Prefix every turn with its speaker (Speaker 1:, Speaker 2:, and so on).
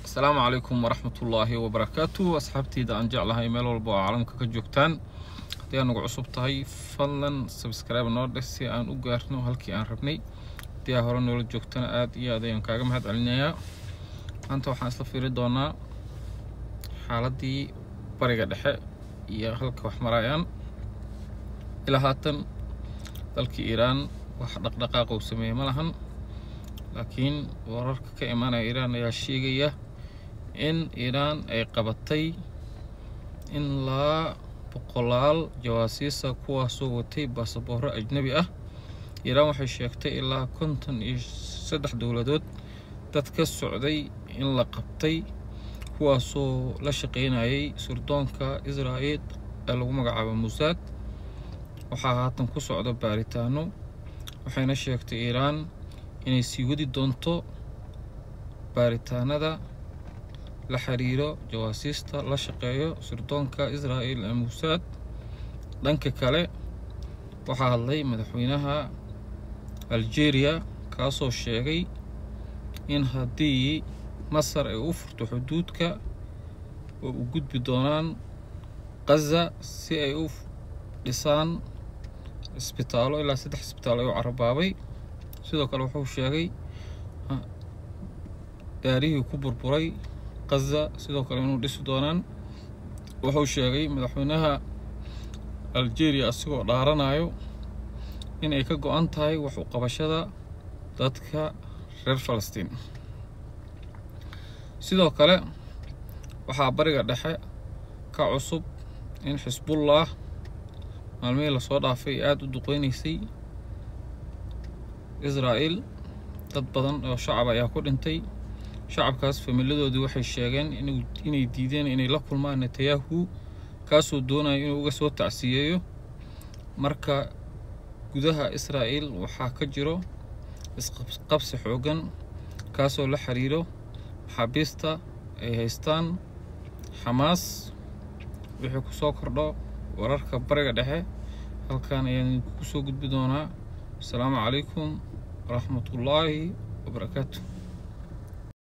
Speaker 1: السلام عليكم ورحمة الله وبركاته. أصحابتي إذا أنجع لها إيميل والبو عالمك كجوكتان دي أنا عصب تهي فضلا سبسكرايب النور سي أن أقارنو هالكي أن ربني دي هورن ولا جوكتان آد إيا دي أنكاغ مهد علينا أنت وحان أصلا في ردونا حالدي بريقة دحي إيا هالك وحمرايان إلى هاتن دالكي إيران وحدق دقاق وسميه ملهن لكن ورارك كإيمان إيران يا شيغية إن إيران أي قبطي إن لا بقلال جواسيسا كوا سوغتي باسبورة أجنبي إيران وحي شيكتي إلا كنتن سدح دولدود دادك السعودي إن لا قبطي كوا سو لشقين أي سردونكا إسرائيل اللو مقعب موساد وحاهاتن كو سعودة باريتانو وحينا شيكتي إيران inay sii wadi doonto baaritaanada la xiriiro jawaasiista la shaqeeyo sirdoonka Israa'iil ee Mossad. dhanka kale waxaa hadlay madaxweynaha Algeria kaasoo sheegay in haddii Masar ay u furto xuduudka oo u gudbi doonaan Gaza si ay u dhisaan isbitaalo ilaa 3 isbitaal oo carabaabay. sidoo kale wuxuu sheegay gaarihii ku burburay Gaza sidoo kale inuu dhisi doonaan. wuxuu sheegay madaxweynaha Algeria asigoo dhaaranayo in ay ka go'an tahay wax u qabashada dadka reer Falastiin. sidoo kale waxaa bariga dhexe ka cusub in Xisbullah maalmihii la soo dhaafay aad u duqeynaysay Israa'iil. dad badan oo shacab ayaa ku dhintay. shacabkaas familiyadoodii waxay sheegeen inay diideen inay la kulmaan Netanyahu kaasoo doonaya inuu uga soo tacsiyeeyo. marka gudaha Israa'iil waxaa ka jiro isqabsi xoogan kaasoo la xiriiro maxaabiista ay haystaan Xamaas. wixii ku soo kordho wararka bariga dhexe halkaan ayaan ku soo gudbi doonaa. السلام عليكم ورحمة الله وبركاته.